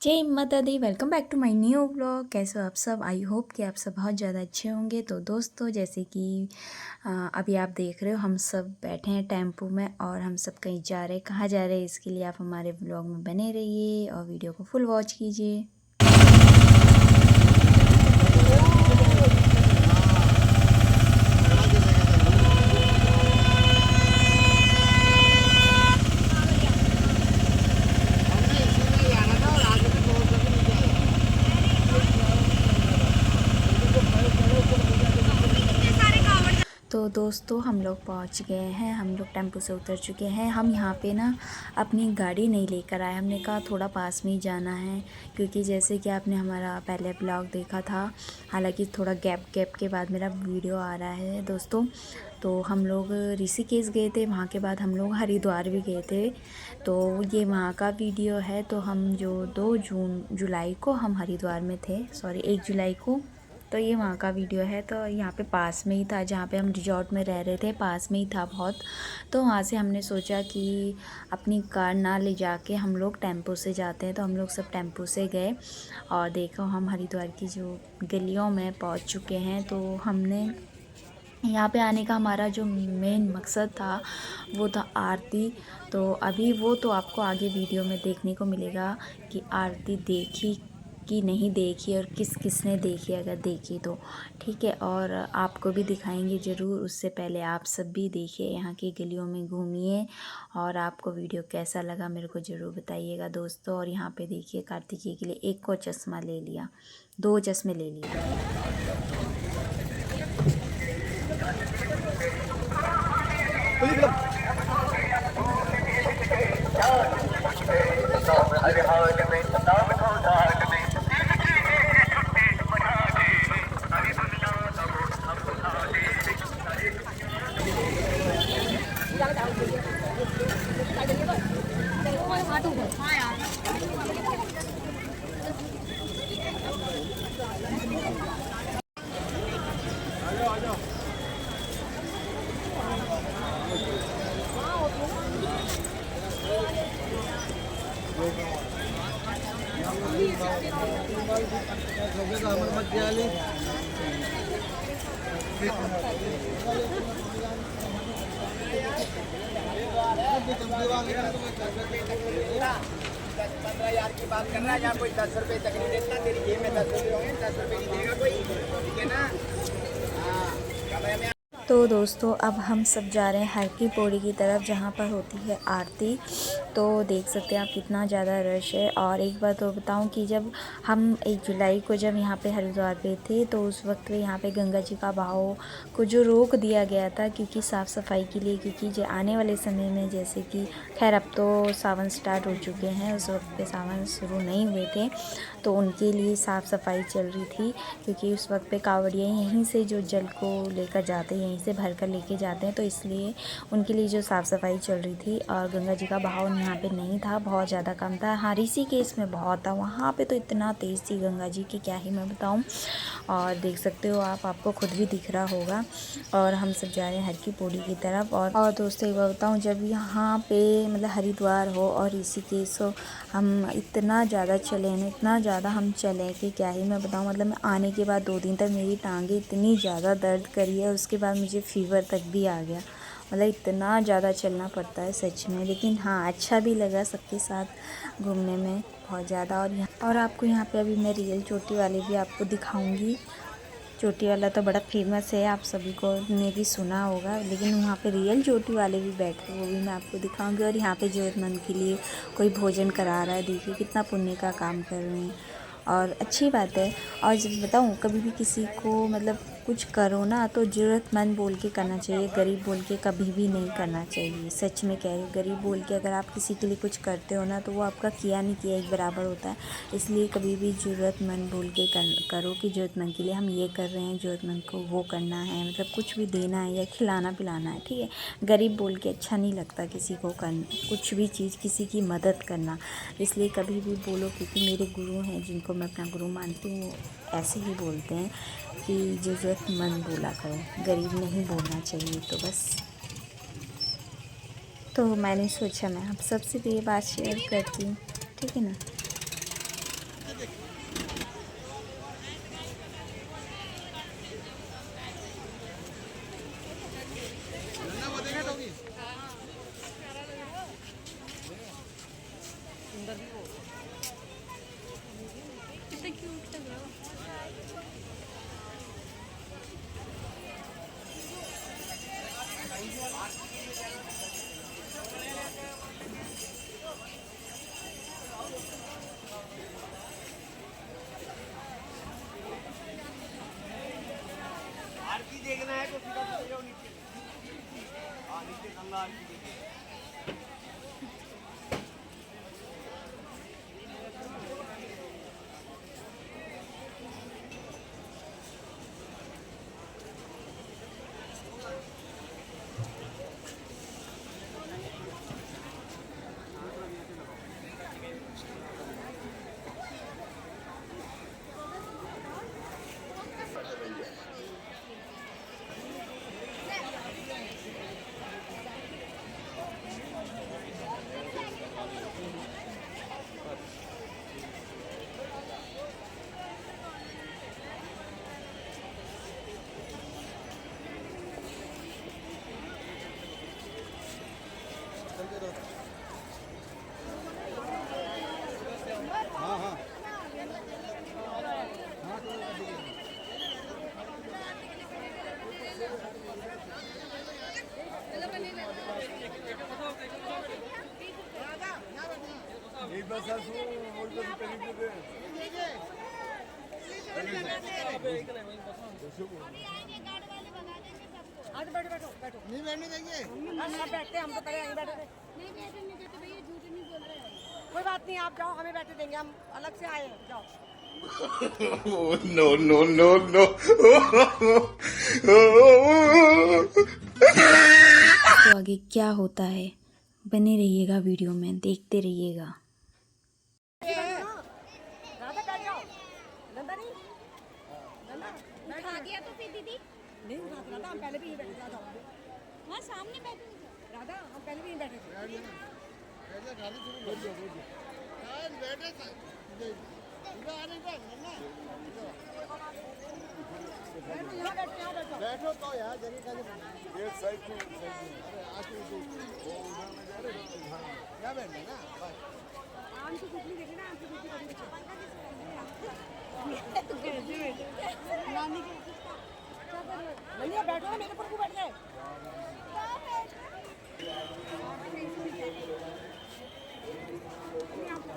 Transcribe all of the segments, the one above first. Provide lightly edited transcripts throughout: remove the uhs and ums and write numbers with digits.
जय माता दी। Welcome back to my new blog. कैसे हो आप सब? आई होप कि आप सब बहुत ज़्यादा अच्छे होंगे। तो दोस्तों, जैसे कि अभी आप देख रहे हो, हम सब बैठे हैं टेम्पो में और हम सब कहीं जा रहे हैं। कहाँ जा रहे हैं इसके लिए आप हमारे ब्लॉग में बने रहिए और वीडियो को फुल वॉच कीजिए। तो दोस्तों, हम लोग पहुंच गए हैं। हम लोग टेम्पो से उतर चुके हैं। हम यहाँ पे ना अपनी गाड़ी नहीं लेकर आए। हमने कहा थोड़ा पास में ही जाना है, क्योंकि जैसे कि आपने हमारा पहले ब्लॉग देखा था, हालांकि थोड़ा गैप के बाद मेरा वीडियो आ रहा है दोस्तों। तो हम लोग ऋषिकेश गए थे, वहाँ के बाद हम लोग हरिद्वार भी गए थे। तो ये वहाँ का वीडियो है। तो हम जो 2 जुलाई को हम हरिद्वार में थे, सॉरी 1 जुलाई को। तो ये वहाँ का वीडियो है। तो यहाँ पे पास में ही था, जहाँ पे हम रिजॉर्ट में रह रहे थे, पास में ही था बहुत। तो वहाँ से हमने सोचा कि अपनी कार ना ले जाके हम लोग टेम्पो से जाते हैं। तो हम लोग सब टेम्पो से गए और देखो हम हरिद्वार की जो गलियों में पहुँच चुके हैं। तो हमने यहाँ पे आने का हमारा जो मेन मकसद था वो था आरती। तो अभी वो तो आपको आगे वीडियो में देखने को मिलेगा कि आरती देखी कि नहीं देखी और किस किस ने देखी, अगर देखी तो ठीक है। और आपको भी दिखाएंगे ज़रूर। उससे पहले आप सब भी देखिए, यहाँ की गलियों में घूमिए और आपको वीडियो कैसा लगा मेरे को ज़रूर बताइएगा दोस्तों। और यहाँ पे देखिए, कार्तिकेय के लिए एक को चश्मा ले लिया, 2 चश्मे ले लिए। ₹15,000 की बात करना है, यहाँ कोई 10 रुपये तक नहीं देता। तेरी जेब में 10 रुपये होंगे, 10 रुपये नहीं देगा कोई, ठीक है ना? हाँ। तो दोस्तों, अब हम सब जा रहे हैं हर की पौड़ी की तरफ, जहाँ पर होती है आरती। तो देख सकते हैं आप कितना ज़्यादा रश है। और एक बात तो बताऊं कि जब हम 1 जुलाई को जब यहाँ पे हरिद्वार पे थे, तो उस वक्त पे यहाँ पे गंगा जी का बहाव को जो रोक दिया गया था, क्योंकि साफ़ सफाई के लिए। क्योंकि जो आने वाले समय में, जैसे कि खैर अब तो सावन स्टार्ट हो चुके हैं, उस वक्त पे सावन शुरू नहीं हुए थे, तो उनके लिए साफ़ सफाई चल रही थी। क्योंकि उस वक्त पे कांवड़िया यहीं से जो जल को लेकर जाते हैं, यहीं से भर कर लेके जाते हैं, तो इसलिए उनके लिए जो साफ़ सफाई चल रही थी। और गंगा जी का बहाव यहाँ पे नहीं था, बहुत ज़्यादा कम था। हाँ, ऋषिकेश में बहुत था, वहाँ पे तो इतना तेज़ थी गंगा जी की, क्या ही मैं बताऊँ। और देख सकते हो आप, आपको खुद भी दिख रहा होगा। और हम सब जा रहे हैं हर की पौड़ी की तरफ। और दोस्तों एक बात बताऊँ, जब यहाँ पे मतलब हरिद्वार हो और ऋषिकेश हो, हम इतना ज़्यादा चले हैं, इतना ज़्यादा हम चले कि क्या ही मैं बताऊँ। मतलब मैं आने के बाद 2 दिन तक मेरी टांगें इतनी ज़्यादा दर्द करी है, उसके बाद मुझे फ़ीवर तक भी आ गया। मतलब इतना ज़्यादा चलना पड़ता है सच में। लेकिन हाँ, अच्छा भी लगा सबके साथ घूमने में बहुत ज़्यादा। और आपको यहाँ पे अभी मैं रियल चोटी वाले भी आपको दिखाऊंगी। चोटी वाला तो बड़ा फेमस है, आप सभी को ने भी सुना होगा, लेकिन वहाँ पे रियल चोटी वाले भी बैठे हैं, वो भी मैं आपको दिखाऊंगी। और यहाँ पे ज़रूरतमंद के लिए कोई भोजन करा रहा है, देखिए कितना पुण्य का काम कर रहे हैं और अच्छी बात है। और जब बताऊँ, कभी भी किसी को मतलब कुछ करो ना, तो ज़रूरतमंद बोल के करना चाहिए, गरीब बोल के कभी भी नहीं करना चाहिए। सच में कह रही हूँ, गरीब बोल के अगर आप किसी के लिए कुछ करते हो ना, तो वो आपका किया नहीं किया एक बराबर होता है। इसलिए कभी भी ज़रूरतमंद बोल के करो कि ज़रूरतमंद के लिए हम ये कर रहे हैं, ज़रूरतमंद को वो करना है, मतलब कुछ भी देना है या खिलाना पिलाना है, ठीक है। गरीब बोल के अच्छा नहीं लगता किसी को करना, कुछ भी चीज़ किसी की मदद करना। इसलिए कभी भी बोलो, क्योंकि मेरे गुरु हैं जिनको मैं अपना गुरु मानती हूँ, ऐसे ही बोलते हैं कि ज़रूरतमंद बोला करो, गरीब नहीं बोलना चाहिए। तो बस, तो मैंने सोचा मैं आप सबसे भी ये बात शेयर करती हूँ, ठीक है ना। आरती देखना है तो सीधा चले जाओ नीचे। हाँ नीचे गंगा आरती देखिए। एक बार सर सुनो और तो करीब दे आज बैठो बैठो बैठो नहीं बैठने देंगे हम सब बैठते हैं, हम तो पहले यहीं बैठे थे। नहीं बैठे नहीं देते भैया, झूठ नहीं बोल रहे हैं। कोई बात नहीं, आप जाओ, हमें बैठे देंगे, हम अलग से आए हैं, जाओ। नो नो नो नो तो आगे क्या होता है बने रहिएगा, वीडियो में देखते रहिएगा। राधा बैठ जाओ। नंदा नहीं, नंदा बैठ। खा गया तो फिर दीदी नहीं उठा राधा, हम पहले भी यहीं बैठे थे, राधा वहाँ सामने बैठे थे। राधा हम पहले भी यहीं बैठे थे। बैठो, यहाँ बैठो, यहाँ बैठो। बैठो तो यार जगह एक साइड को अरे आके वो उधर में जा रहे क्या बैठना ना बस आम की गुठली देखी ना, आम की गुठली कभी देखी। नानी के नंदिया बैठो ना, मेरे पर क्यों बैठ गए?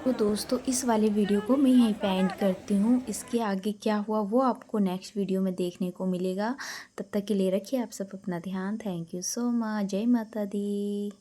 तो दोस्तों इस वाले वीडियो को मैं यहीं पे एंड करती हूँ। इसके आगे क्या हुआ वो आपको नेक्स्ट वीडियो में देखने को मिलेगा। तब तक के लिए रखिए आप सब अपना ध्यान। Thank you so much. जय माता दी।